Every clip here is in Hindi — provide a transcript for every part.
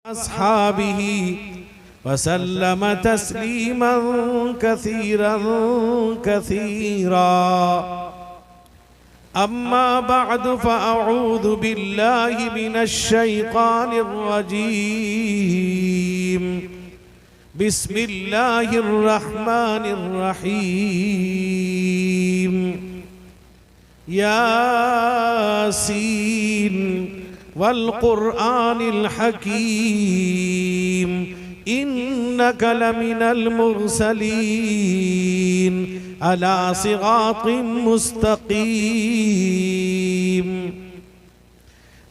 अस्हाबिही वसल्लम तस्लीमा कसीरन कसीरा। अम्मा बअदु फअऊज़ु बिल्लाहि मिनश शैतानिर रजीम। बिस्मिल्लाहिर रहमानिर रहीम। यासीन वल क़ुरआनिल हकीम इन्नका लमिनल मुरसलीन अला सिरातिम मुस्तकीम।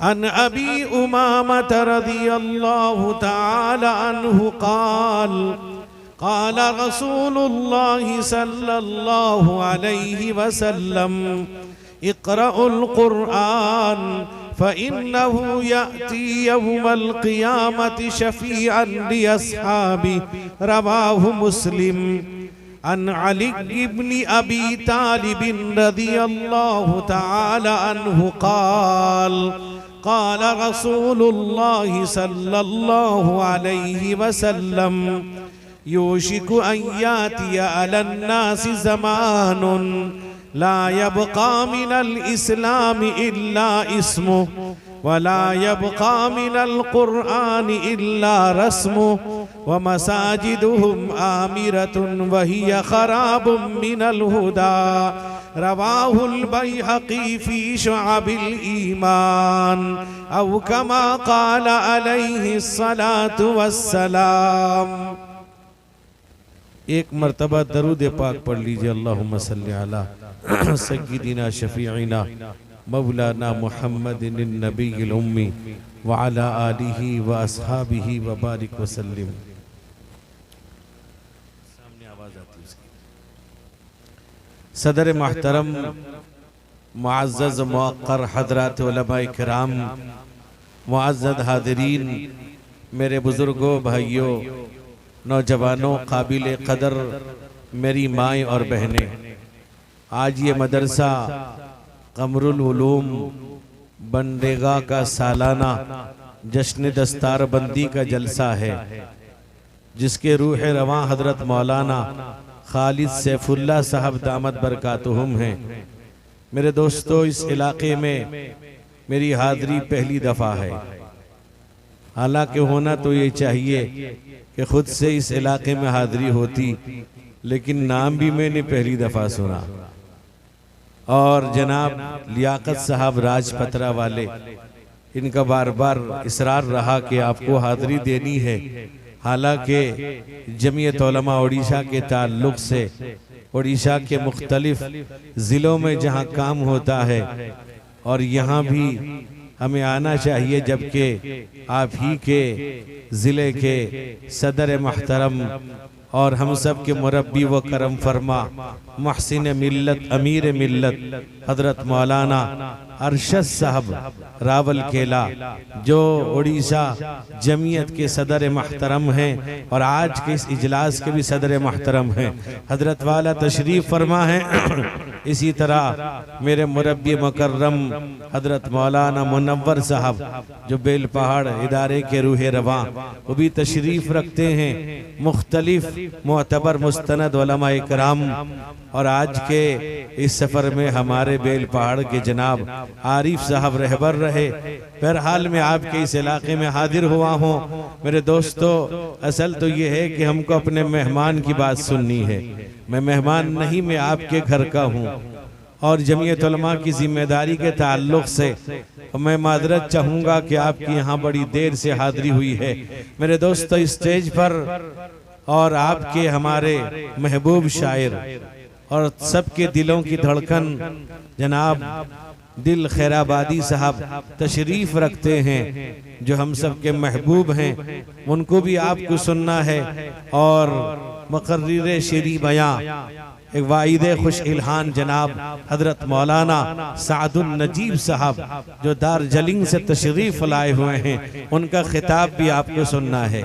अन अबी उमामत रज़ियल्लाहु तआला अन्हु क़ाल क़ाल रसूलुल्लाहि सल्लल्लाहु अलैहि वसल्लम इक़रउल क़ुरआन फ़इन्नहु याती यौमल क़ियामति शफ़ीअन लिअस्हाबि। रवाहु मुस्लिम। अन अली इब्न अबी तालिब रज़ियल्लाहु तआला अन्हु क़ाल क़ाल रसूलुल्लाहि सल्लल्लाहु अलैहि वसल्लम यूशिकु अन यातिया अलन नासि ज़मानुन ला यबक़ा मिनल इस्लामी इल्ला इस्मुहु वला यबक़ा मिनल क़ुरआनि इल्ला रस्मुहु व मसाजिदुहुम आमिरतुन व हिय ख़राबुम मिनल हुदा। रवाहुल बैहक़ी फ़ी शुअबिल ईमान औ कमा क़ाल अलैहिस्सलातु वस्सलाम। एक मरतबा दरूद पाक पढ़ लीजिए। अल्लाहुम्मा सल्लि अला सय्यिदिना शफ़ीइना मौलाना मुहम्मदिन नबील उम्मी व अला आलिही व अस्हाबिही व बारिक वसल्लिम। सामने आवाज आती है। सदर मोहतरम मुअज़्ज़ज़ मुअक्कर हज़रात उलमाए किराम, मुअज़्ज़ज़ हाज़िरीन, मेरे बुजुर्गों, भाइयों, नौजवानों, काबिल कदर मेरी माएँ और बहनें, आज ये मदरसा कमरुल उलूम बनरेगा का सालाना जश्न दस्तारबंदी का जलसा है, जिसके रूह रवां हजरत मौलाना खालिद सैफुल्लाह साहब दामत बरकातुहुम हैं। मेरे दोस्तों, इस इलाके में मेरी हाज़री पहली दफ़ा है। हालांकि होना तो ये चाहिए कि खुद से इस इलाके में हाज़री होती, लेकिन नाम भी मैंने पहली दफ़ा सुना। और जनाब लियाकत साहब राजपत्रा वाले, इनका बार बार इसरार रहा कि आपको हाज़री देनी है। हालांकि जमीयत उलमा उड़ीसा के ताल्लुक़ से उड़ीसा के मुख्तलिफ ज़िलों में जहां काम होता है और यहाँ भी हमें आना चाहिए, जबकि आप ही के ज़िले के सदर महतरम और हम सब के मुरब्बी व करम फरमा मुहसिन मिल्लत अमीर मिल्लत हजरत मौलाना अरशद साहब रावल केला, जो उड़ीसा जमीयत के सदर महतरम हैं और आज के इस इजलास के भी सदर महतरम हैं, हजरत वाला तशरीफ़ फरमा है। इसी तरह मेरे मुरब्बी मुकर्रम हजरत मौलाना मुनव्वर साहब, जो बेल पहाड़ इदारे के रूह रवां, वो भी तशरीफ़ रखते हैं। मुख्तलिफ मोतबर मुस्तनद उलमा इकराम, और आज के इस सफ़र में हमारे बेल पहाड़ के जनाब आरिफ साहब रहबर रहे। बहरहाल मैं आपके इस इलाके में हाजिर हुआ हूँ। मेरे दोस्तों, असल तो ये है कि हमको अपने मेहमान की बात सुननी है। मैं मेहमान नहीं, मैं आपके घर का हूँ और जमीयत उलमा की जिम्मेदारी के ताल्लुक़ से मैं माजरत चाहूँगा कि आपकी यहाँ बड़ी देर से हाज़री हुई है। मेरे दोस्तों, स्टेज पर और आपके हमारे महबूब शायर और सबके दिलों की धड़कन जनाब दिल खैराबादी साहब तशरीफ़ रखते हैं, जो हम सब के महबूब हैं। उनको भी आपको सुनना है। और मुकर्रिर शेरी बयां एक वाइद खुश इल्हान जनाब हजरत मौलाना सादुल नजीब साहब, जो दार्जिलिंग से तशरीफ़ लाए हुए हैं, उनका खिताब भी आपको सुनना है।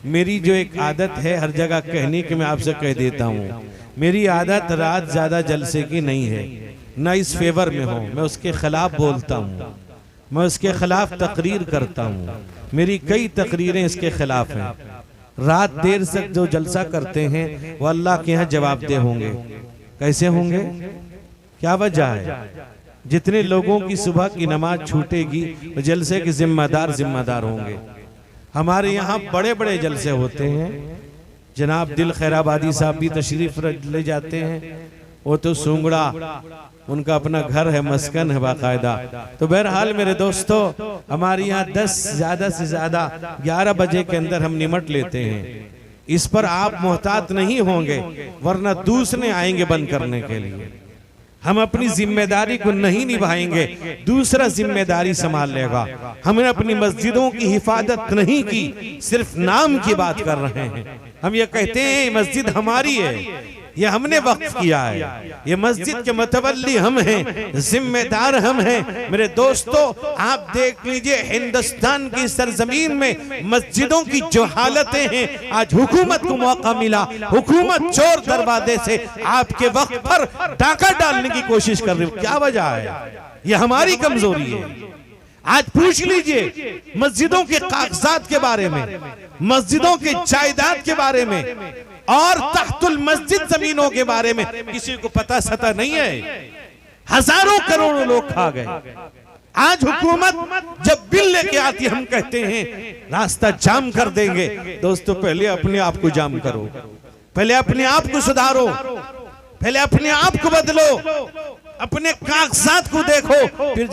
मेरी जो एक आदत है हर जगह कहने की, मैं आपसे कह देता हूँ, मेरी आदत रात ज़्यादा जलसे की नहीं है, न इस फेवर में हो। मैं उसके खिलाफ बोलता हूँ, मैं उसके खिलाफ तकरीर करता हूँ। मेरी कई तकरीरें इसके खिलाफ हैं। रात देर से जो जलसा करते हैं वो अल्लाह के यहाँ जवाबदेह होंगे। कैसे होंगे, क्या वजह है? जितने लोगों की सुबह की नमाज छूटेगी वो जलसे के जिम्मेदार होंगे। हमारे यहाँ बड़े बड़े जलसे होते हैं, जनाब दिल खैराबादी साहब भी तशरीफ ले जाते हैं। वो तो सूंगड़ा, उनका अपना घर है, मस्कन है बाकायदा। तो बहरहाल मेरे दोस्तों, हमारे यहाँ 10 ज्यादा से ज्यादा 11 बजे के अंदर हम निमट लेते हैं। इस पर आप मोहतात नहीं होंगे, वरना दूसरे आएंगे बंद करने के लिए। हम अपनी जिम्मेदारी को नहीं निभाएंगे, दूसरा जिम्मेदारी संभाल लेगा। हमने अपनी मस्जिदों की हिफाजत नहीं की, सिर्फ नाम की बात कर रहे हैं। हम ये कहते हैं मस्जिद हमारी है, ये हमने वक्फ किया है, ये मस्जिद के मुतवल्ली हम हैं, जिम्मेदार हम हैं। मेरे दोस्तों, आप देख लीजिए हिंदुस्तान की सरजमीन में मस्जिदों की जो हालतें हैं, आज हुकूमत को मौका मिला, हुकूमत चोर दरवाजे से आपके वक्त पर डाका डालने की कोशिश कर रही है। क्या वजह है? ये हमारी कमजोरी है। आज पूछ लीजिए मस्जिदों के कागजात के बारे में, मस्जिदों के जायदाद के बारे में और तहतुल मस्जिद जमीनों के बारे में किसी को पता सता नहीं है। हजारों करोड़ों लोग खा गए। आज हुकूमत जब बिल लेके आती है, हम कहते हैं रास्ता जाम कर देंगे। दोस्तों, पहले अपने आप को जाम करो, पहले अपने आप को सुधारो, पहले अपने आप को बदलो, अपने कागजात को देखो, फिर